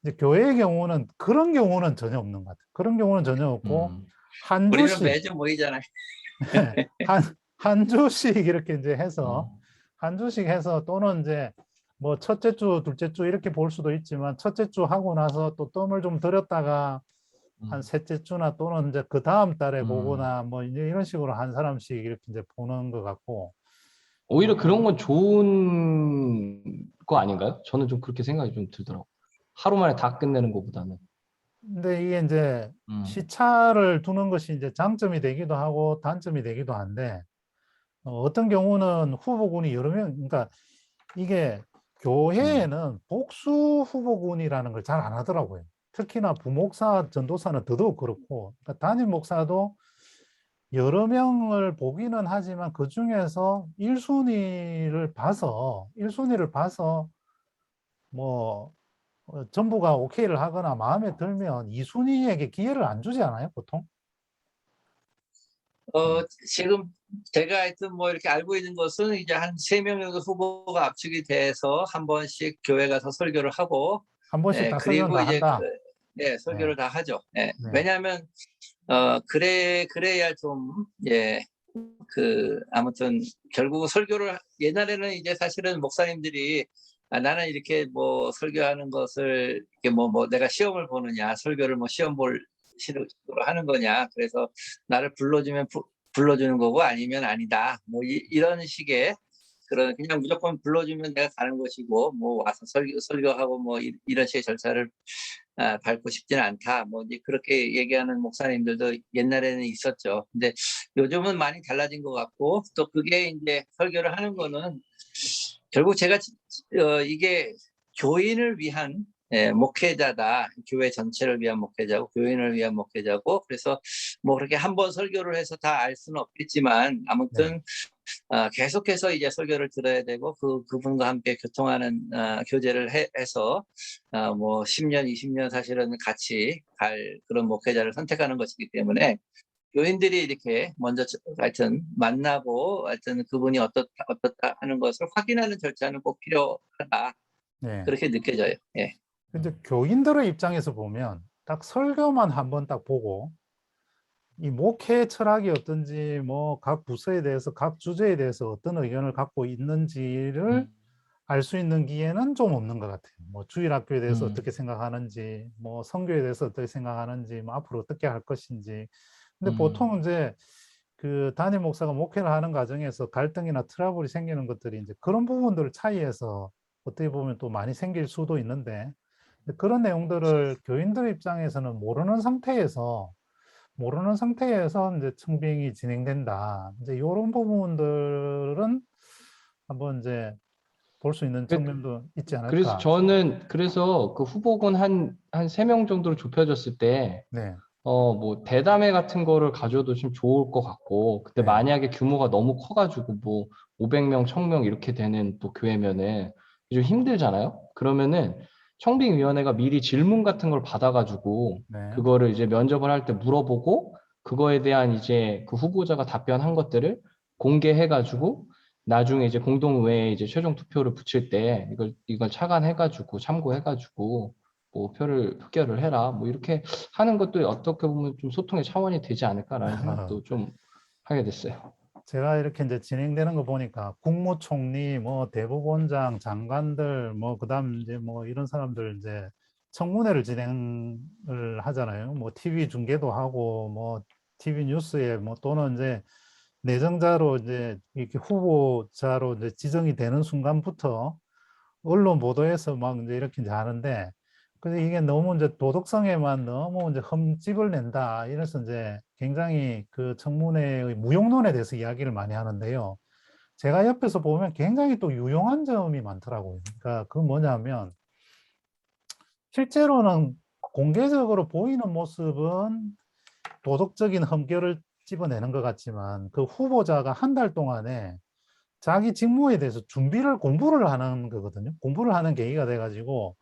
이제 교회의 경우는 그런 경우는 전혀 없는 것 같아요. 그런 경우는 전혀 없고 한 우리는 주씩 매주 모이잖아요. 한 주씩 이렇게 이제 해서 어, 한 주씩 해서 또는 이제 뭐 첫째 주, 둘째 주 이렇게 볼 수도 있지만 첫째 주 하고 나서 또 뜸을 좀 들였다가 한 음, 셋째 주나 또는 이제 그 다음 달에 음. 보거나 뭐 이제 이런 식으로 한 사람씩 이렇게 이제 보는 것 같고 오히려 그런 어, 건 좋은 거 아닌가요? 저는 좀 그렇게 생각이 좀 들더라고요. 하루 만에 다 끝내는 것보다는. 근데 이게 이제 음, 시차를 두는 것이 이제 장점이 되기도 하고 단점이 되기도 한데 어떤 경우는 후보군이 여러 명 그러니까 이게 음, 교회에는 복수 후보군이라는 걸 잘 안 하더라고요. 특히나 부목사, 전도사는 더더욱 그렇고 그러니까 담임 목사도 여러 명을 보기는 하지만 그 중에서 1순위를 봐서 뭐 전부가 오케이를 하거나 마음에 들면 2순위에게 기회를 안 주지 않아요, 보통? 어, 지금 제가 하여튼 뭐 이렇게 알고 있는 것은 이제 한 3명 정도 후보가 압축이 돼서 한 번씩 교회 가서 설교를 하고, 한 번씩 다 설명 그리고 다 이제 한다. 네, 설교를 다 하죠. 네, 왜냐하면, 그래야 좀, 아무튼 결국은 설교를 옛날에는 이제 사실은 목사님들이 나는 이렇게 뭐 설교하는 것을 이렇게 뭐 내가 시험을 보느냐, 설교를 뭐 시험 볼 식으로 하는 거냐, 그래서 나를 불러주면 불러주는 거고 아니면 아니다, 뭐 이런 식의 그런, 그냥 무조건 불러주면 내가 가는 것이고 뭐 와서 설교하고 뭐 이런 식의 절차를 밟고 싶지는 않다, 뭐 이제 그렇게 얘기하는 목사님들도 옛날에는 있었죠. 근데 요즘은 많이 달라진 것 같고, 또 그게 이제 설교를 하는 거는 결국 제가 이게 교인을 위한 목회자다. 교회 전체를 위한 목회자고 교인을 위한 목회자고, 그래서 뭐 그렇게 한 번 설교를 해서 다 알 수는 없겠지만 네. 아무튼 계속해서 이제 설교를 들어야 되고 그분과 함께 교통하는 교제를 해서 뭐 10년, 20년 사실은 같이 갈 그런 목회자를 선택하는 것이기 때문에 교인들이 이렇게 먼저 하여튼 만나고 하여튼 그분이 어떻다 하는 것을 확인하는 절차는 꼭 필요하다. 네. 그렇게 느껴져요. 예. 근데 교인들의 입장에서 보면 딱 설교만 한번 딱 보고 이 목회 철학이 어떤지, 뭐 각 부서에 대해서 각 주제에 대해서 어떤 의견을 갖고 있는지를 알 수 있는 기회는 좀 없는 것 같아요. 뭐 주일학교에 대해서 어떻게 생각하는지, 뭐 선교에 대해서 어떻게 생각하는지, 뭐 앞으로 어떻게 할 것인지. 근데 보통 이제 그 담임 목사가 목회를 하는 과정에서 갈등이나 트러블이 생기는 것들이 이제 그런 부분들 차이에서 어떻게 보면 또 많이 생길 수도 있는데, 그런 내용들을 교인들 입장에서는 모르는 상태에서 이제 청빙이 진행된다. 이제 이런 부분들은 한번 이제 볼 수 있는 측면도 있지 그래서 않을까. 저는 그래서 그 후보군 한 3명 정도로 좁혀졌을 때, 네, 뭐 대담회 같은 거를 가져도 좀 좋을 것 같고, 근데 네, 만약에 규모가 너무 커가지고 뭐 500명, 1000명 이렇게 되는 또 교회면은 좀 힘들잖아요. 그러면은 청빙위원회가 미리 질문 같은 걸 받아가지고 네, 그거를 이제 면접을 할 때 물어보고 그거에 대한 이제 그 후보자가 답변한 것들을 공개해가지고 나중에 이제 공동의회에 이제 최종 투표를 붙일 때 이걸 착안해가지고 참고해가지고 뭐 표를 흡결을 해라 뭐 이렇게 하는 것도 어떻게 보면 좀 소통의 차원이 되지 않을까라는 생각도 좀 하게 됐어요. 제가 이렇게 이제 진행되는 거 보니까 국무총리, 뭐 대법원장, 장관들, 뭐 그다음 이제 뭐 이런 사람들 이제 청문회를 진행을 하잖아요. 뭐 TV 중계도 하고, 뭐 TV 뉴스에 뭐 또는 이제 내정자로 이제 이렇게 후보자로 이제 지정이 되는 순간부터 언론 보도에서 막 이제 이렇게 이제 하는데, 근데 이게 너무 이제 도덕성에만 너무 이제 흠집을 낸다. 이래서 이제 굉장히 그 청문회의 무용론에 대해서 이야기를 많이 하는데요. 제가 옆에서 보면 굉장히 또 유용한 점이 많더라고요. 그러니까 그 뭐냐면 실제로는 공개적으로 보이는 모습은 도덕적인 흠결을 집어내는 것 같지만 그 후보자가 한 달 동안에 자기 직무에 대해서 공부를 하는 거거든요. 공부를 하는 계기가 돼가지고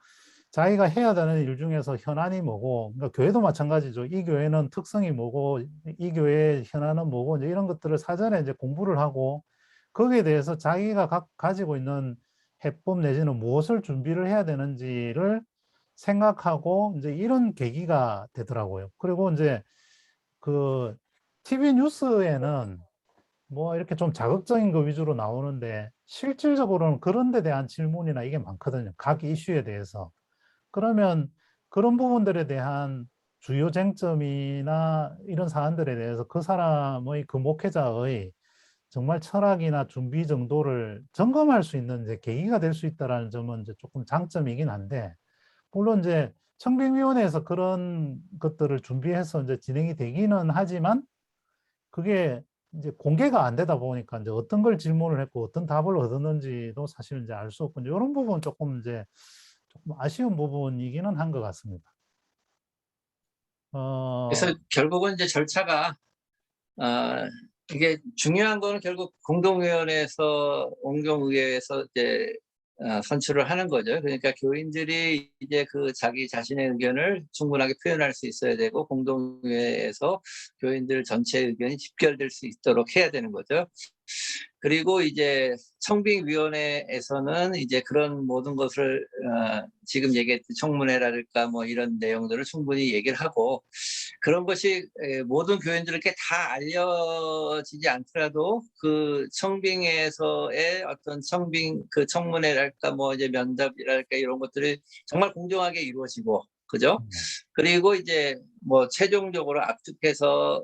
자기가 해야 되는 일 중에서 현안이 뭐고, 그러니까 교회도 마찬가지죠. 이 교회는 특성이 뭐고, 이 교회의 현안은 뭐고, 이제 이런 것들을 사전에 이제 공부를 하고, 거기에 대해서 자기가 가지고 있는 해법 내지는 무엇을 준비를 해야 되는지를 생각하고, 이제 이런 계기가 되더라고요. 그리고 이제 그 TV 뉴스에는 뭐 이렇게 좀 자극적인 거 위주로 나오는데, 실질적으로는 그런 데 대한 질문이나 이게 많거든요. 각 이슈에 대해서. 그러면 그런 부분들에 대한 주요 쟁점이나 이런 사안들에 대해서 그 사람의 그 목회자의 정말 철학이나 준비 정도를 점검할 수 있는 이제 계기가 될 수 있다라는 점은 이제 조금 장점이긴 한데, 물론 이제 청빙위원회에서 그런 것들을 준비해서 이제 진행이 되기는 하지만 그게 이제 공개가 안 되다 보니까 이제 어떤 걸 질문을 했고 어떤 답을 얻었는지도 사실 이제 알 수 없고, 이런 부분 조금 이제 조금 아쉬운 부분이기는 한 것 같습니다. 그래서 결국은 이제 절차가 어, 이게 중요한 거는 결국 공동위원회에서 공동의회에서 이제 선출을 하는 거죠. 그러니까 교인들이 이제 그 자기 자신의 의견을 충분하게 표현할 수 있어야 되고 공동의회에서 교인들 전체의 의견이 집결될 수 있도록 해야 되는 거죠. 그리고 이제 청빙위원회에서는 이제 그런 모든 것을 지금 얘기했던 청문회랄까 뭐 이런 내용들을 충분히 얘기를 하고, 그런 것이 모든 교인들에게 다 알려지지 않더라도 그 청빙회에서의 어떤 그 청문회랄까 뭐 이제 면접이랄까 이런 것들이 정말 공정하게 이루어지고, 그죠? 그리고 이제 뭐 최종적으로 압축해서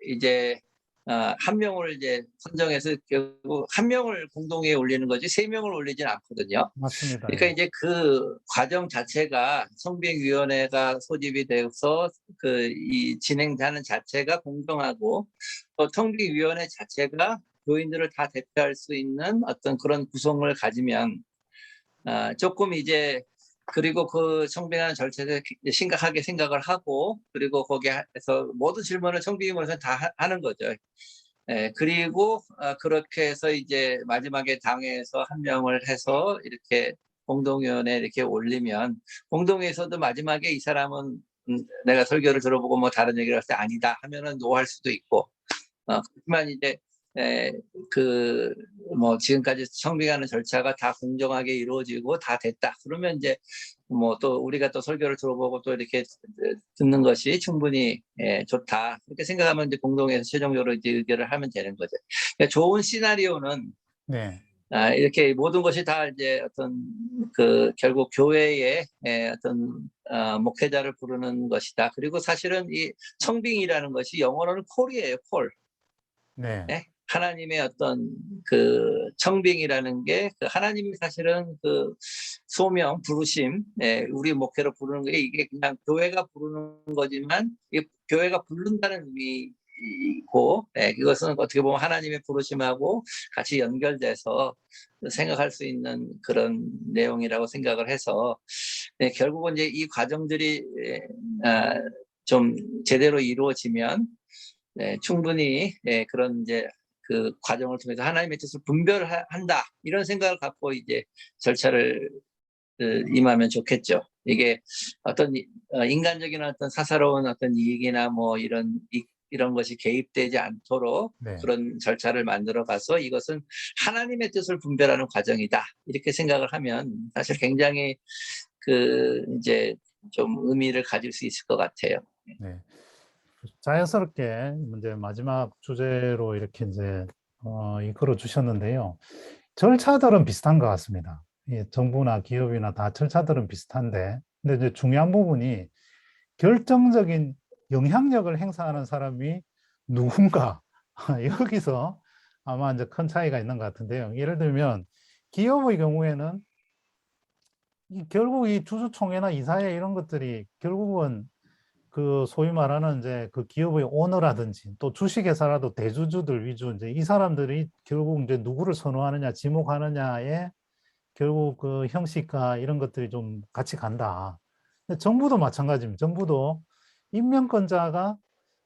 이제 한 명을 이제 선정해서 결국 한 명을 공동회에 올리는 거지 3명을 올리진 않거든요. 맞습니다. 그러니까 예. 이제 그 과정 자체가 청빙위원회가 소집이 돼서 그 이 진행하는 자체가 공정하고, 또 청빙위원회 자체가 교인들을 다 대표할 수 있는 어떤 그런 구성을 가지면 조금 이제, 그리고 그 청빙하는 절차를 심각하게 생각을 하고, 그리고 거기에서 모든 질문을 청빙위원회에서 다 하는 거죠. 그리고 그렇게 해서 이제 마지막에 당에서 한 명을 해서 이렇게 공동위원회에 이렇게 올리면, 공동회에서도 마지막에 이 사람은 내가 설교를 들어보고 뭐 다른 얘기를 할 때 아니다 하면은 노할 수도 있고, 그렇지만 이제 그 뭐 지금까지 청빙하는 절차가 다 공정하게 이루어지고 다 됐다 그러면 이제 뭐 또 우리가 또 설교를 들어보고 또 이렇게 듣는 것이 충분히 좋다 그렇게 생각하면 이제 공동회에서 최종적으로 이제 의결을 하면 되는 거죠. 그러니까 좋은 시나리오는 네. 이렇게 모든 것이 다 이제 어떤 그 결국 교회의 어떤 목회자를 부르는 것이다. 그리고 사실은 이 청빙이라는 것이 영어로는 콜이에요, 콜. 네. 네? 하나님의 어떤 그 청빙이라는 게 그 하나님이 사실은 그 소명, 부르심, 우리 목회로 부르는 게 이게 그냥 교회가 부르는 거지만 이게 교회가 부른다는 의미이고, 이것은 어떻게 보면 하나님의 부르심하고 같이 연결돼서 생각할 수 있는 그런 내용이라고 생각을 해서, 결국은 이제 이 과정들이 좀 제대로 이루어지면 충분히 그런 이제 그 과정을 통해서 하나님의 뜻을 분별한다 이런 생각을 갖고 이제 절차를 임하면 좋겠죠. 이게 어떤 인간적인 어떤 사사로운 어떤 이익이나 뭐 이런 것이 개입되지 않도록 네. 그런 절차를 만들어 가서 이것은 하나님의 뜻을 분별하는 과정이다 이렇게 생각을 하면 사실 굉장히 그 이제 좀 의미를 가질 수 있을 것 같아요. 네. 자연스럽게 이제 마지막 주제로 이렇게 이제 이끌어 주셨는데요. 절차들은 비슷한 것 같습니다. 예, 정부나 기업이나 다 절차들은 비슷한데, 근데 이제 중요한 부분이 결정적인 영향력을 행사하는 사람이 누군가 여기서 아마 이제 큰 차이가 있는 것 같은데요. 예를 들면 기업의 경우에는 결국 이 주주총회나 이사회 이런 것들이 결국은 그 소위 말하는 이제 그 기업의 오너라든지 또 주식회사라도 대주주들 위주 이제 이 사람들이 결국 이제 누구를 선호하느냐 지목하느냐에 결국 그 형식과 이런 것들이 좀 같이 간다. 근데 정부도 마찬가지입니다. 정부도 임명권자가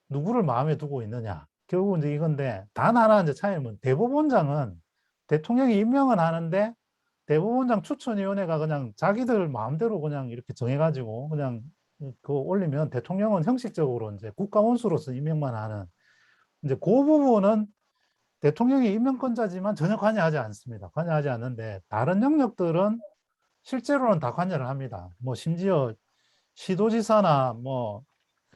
누구를 마음에 두고 있느냐. 결국 이제 이건데 단 하나 이제 차이는 대법원장은 대통령이 임명은 하는데 대법원장 추천위원회가 그냥 자기들 마음대로 그냥 이렇게 정해가지고 그냥 그거 올리면 대통령은 형식적으로 이제 국가원수로서 임명만 하는 이제 그 부분은 대통령이 임명권자지만 전혀 관여하지 않습니다. 관여하지 않는데 다른 영역들은 실제로는 다 관여를 합니다. 뭐 심지어 시도지사나 뭐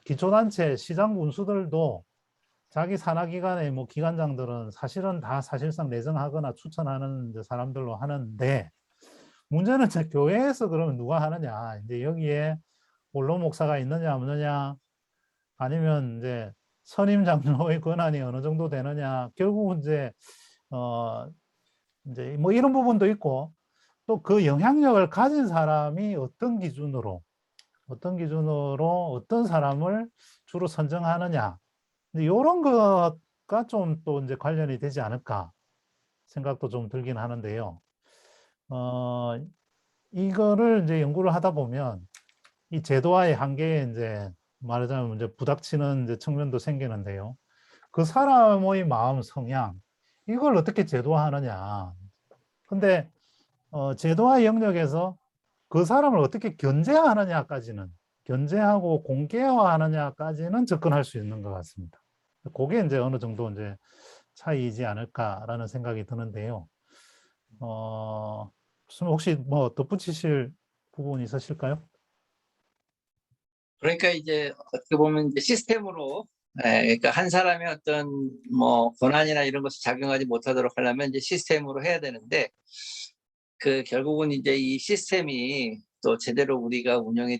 기초단체, 시장 군수들도 자기 산하기관의 뭐 기관장들은 사실은 다 사실상 내정하거나 추천하는 사람들로 하는데 문제는 이제 교회에서 그러면 누가 하느냐. 이제 여기에 원로 목사가 있느냐 없느냐 아니면 이제 선임 장로의 권한이 어느 정도 되느냐. 결국 이제 뭐 이런 부분도 있고 또 그 영향력을 가진 사람이 어떤 기준으로 어떤 사람을 주로 선정하느냐. 이런 것과 좀 또 이제 관련이 되지 않을까 생각도 좀 들긴 하는데요. 이거를 이제 연구를 하다 보면 이 제도와의 한계에 이제 말하자면 이제 부닥치는 이제 측면도 생기는데요. 그 사람의 마음 성향, 이걸 어떻게 제도화하느냐. 근데 제도화 영역에서 그 사람을 어떻게 견제하느냐까지는 견제하고 공개화하느냐까지는 접근할 수 있는 것 같습니다. 그게 이제 어느 정도 이제 차이이지 않을까라는 생각이 드는데요. 혹시 뭐 덧붙이실 부분이 있으실까요? 그러니까 이제 어떻게 보면 이제 시스템으로 그러니까 한 사람의 어떤 뭐 권한이나 이런 것을 작용하지 못하도록 하려면 이제 시스템으로 해야 되는데 그 결국은 이제 이 시스템이 또 제대로 우리가 운영이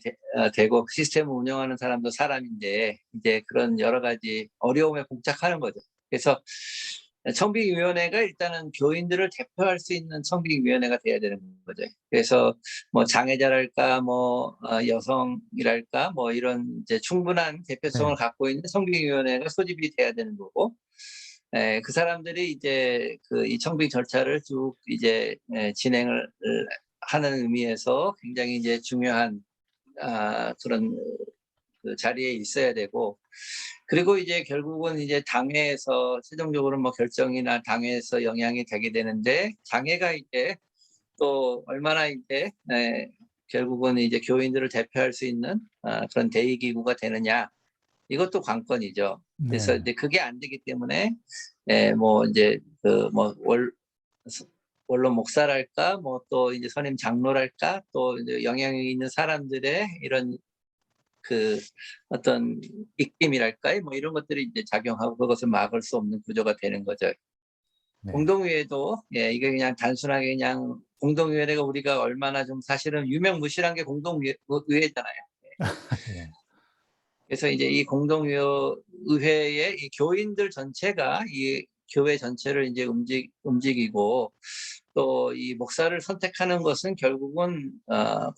되고 시스템을 운영하는 사람도 사람인데 이제 그런 여러 가지 어려움에 봉착하는 거죠. 그래서 청빙위원회가 일단은 교인들을 대표할 수 있는 청빙위원회가 돼야 되는 거죠. 그래서 뭐 장애자랄까 뭐 여성이랄까 뭐 이런 이제 충분한 대표성을 네. 갖고 있는 청빙위원회가 소집이 돼야 되는 거고, 그 사람들이 이제 그 이 청빙 절차를 쭉 이제 진행을 하는 의미에서 굉장히 이제 중요한 그런 그 자리에 있어야 되고, 그리고 이제 결국은 이제 당회에서 최종적으로 뭐 결정이나 당회에서 영향이 되게 되는데, 당회가 이제 또 얼마나 이제 결국은 이제 교인들을 대표할 수 있는 그런 대의기구가 되느냐, 이것도 관건이죠. 그래서 네. 이제 그게 안 되기 때문에 뭐 이제 그 뭐 원로 목사랄까 뭐 또 이제 선임 장로랄까 또 이제 영향이 있는 사람들의 이런 그 어떤 입김이랄까요? 뭐 이런 것들이 이제 작용하고 그것을 막을 수 없는 구조가 되는 거죠. 네. 공동의회도 이게 그냥 단순하게 그냥 공동의회가 우리가 얼마나 좀 사실은 유명무실한 게 공동의회잖아요. 예. 그래서 이제 이 공동의회의 이 교인들 전체가 이 교회 전체를 이제 움직이고 또 이 목사를 선택하는 것은 결국은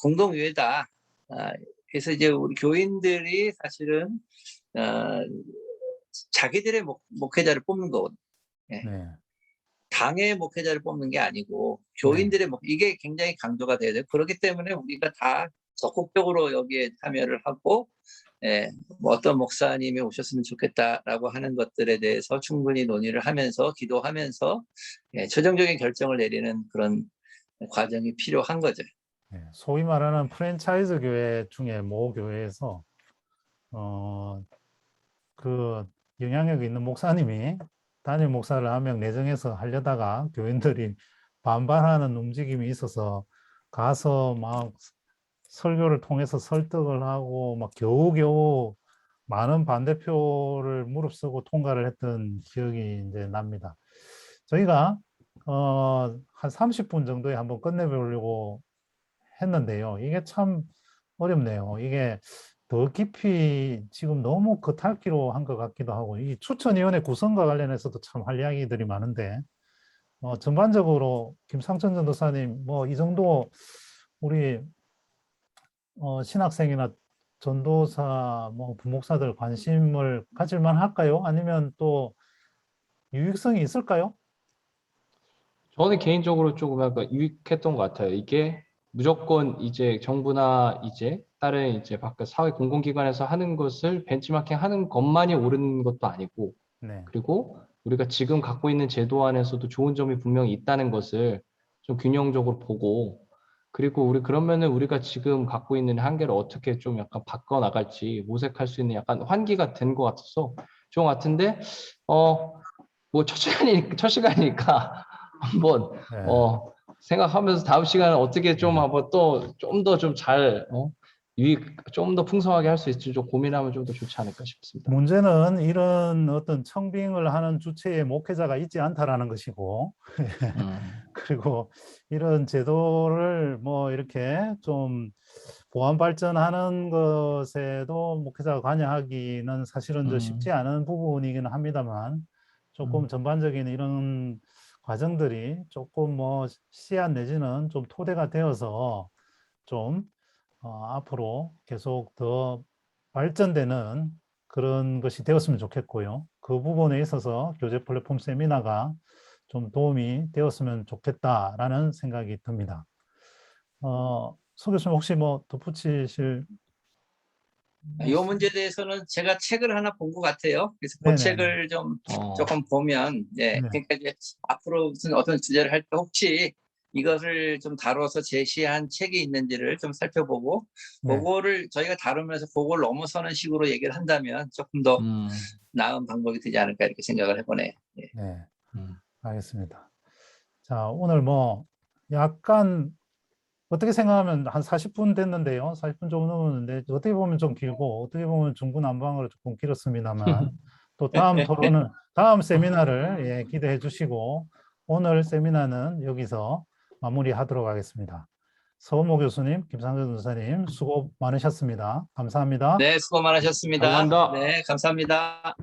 공동의회다. 그래서 이제 우리 교인들이 사실은 어, 자기들의 목회자를 뽑는 거거든요. 예. 네. 당의 목회자를 뽑는 게 아니고 네. 교인들의 이게 굉장히 강조가 돼야 돼요. 그렇기 때문에 우리가 다 적극적으로 여기에 참여를 하고 뭐 어떤 목사님이 오셨으면 좋겠다라고 하는 것들에 대해서 충분히 논의를 하면서 기도하면서 최종적인 결정을 내리는 그런 과정이 필요한 거죠. 네. 소위 말하는 프랜차이즈 교회 중에 모 교회에서 그 영향력 있는 목사님이 담임 목사를 한 명 내정해서 하려다가 교인들이 반발하는 움직임이 있어서 가서 막 설교를 통해서 설득을 하고 막 겨우겨우 많은 반대표를 무릅쓰고 통과를 했던 기억이 이제 납니다. 저희가 한 30분 정도에 한번 끝내보려고 했는데요. 이게 참 어렵네요. 이게 더 깊이 지금 너무 겉핥기로 한 것 같기도 하고, 이 추천위원회 구성과 관련해서도 참 할 이야기들이 많은데, 전반적으로 김상천 전도사님, 뭐 이 정도 우리 신학생이나 전도사, 뭐 부목사들 관심을 가질만 할까요? 아니면 또 유익성이 있을까요? 저는 개인적으로 조금 약간 유익했던 것 같아요. 이게 무조건 이제 정부나 이제 다른 이제 바깥 사회 공공기관에서 하는 것을 벤치마킹 하는 것만이 옳은 것도 아니고, 네, 그리고 우리가 지금 갖고 있는 제도 안에서도 좋은 점이 분명히 있다는 것을 좀 균형적으로 보고, 그리고 우리 그러면은 우리가 지금 갖고 있는 한계를 어떻게 좀 약간 바꿔 나갈지 모색할 수 있는 약간 환기가 된 것 같아서 좋은 것 같은데, 뭐 첫 시간이니까 한번 네, 생각하면서 다음 시간에 어떻게 좀 네. 한번 또 좀 더 좀 잘 유익 좀 더 풍성하게 할 수 있을지 좀 고민하면 좀 더 좋지 않을까 싶습니다. 문제는 이런 어떤 청빙을 하는 주체의 목회자가 있지 않다라는 것이고, 음, 그리고 이런 제도를 뭐 이렇게 좀 보완 발전하는 것에도 목회자가 관여하기는 사실은 저 쉽지 음, 않은 부분이기는 합니다만, 조금 음, 전반적인 이런 과정들이 조금 뭐 씨앗 내지는 좀 토대가 되어서 좀 앞으로 계속 더 발전되는 그런 것이 되었으면 좋겠고요. 그 부분에 있어서 교재 플랫폼 세미나가 좀 도움이 되었으면 좋겠다라는 생각이 듭니다. 소 교수님 혹시 뭐 덧붙이실? 이 문제에 대해서는 제가 책을 하나 본 것 같아요. 그래서 그 네네네. 책을 좀 어, 조금 보면, 네. 그러니까 이제 앞으로 무슨 어떤 주제를 할 때 혹시 이것을 좀 다뤄서 제시한 책이 있는지를 좀 살펴보고 네. 그거를 저희가 다루면서 그걸 넘어서는 식으로 얘기를 한다면 조금 더 나은 방법이 되지 않을까 이렇게 생각을 해보네요. 예. 네. 음. 알겠습니다. 자, 오늘 뭐 약간 어떻게 생각하면 한 40분 됐는데요. 40분 조금 넘었는데 어떻게 보면 좀 길고 어떻게 보면 중구난방으로 조금 길었습니다만 또 다음 토론은 다음 세미나를 예, 기대해 주시고 오늘 세미나는 여기서 마무리하도록 하겠습니다. 서은모 교수님, 김상준 교수님 수고 많으셨습니다. 감사합니다. 네, 수고 많으셨습니다. 감사합니다. 네, 감사합니다.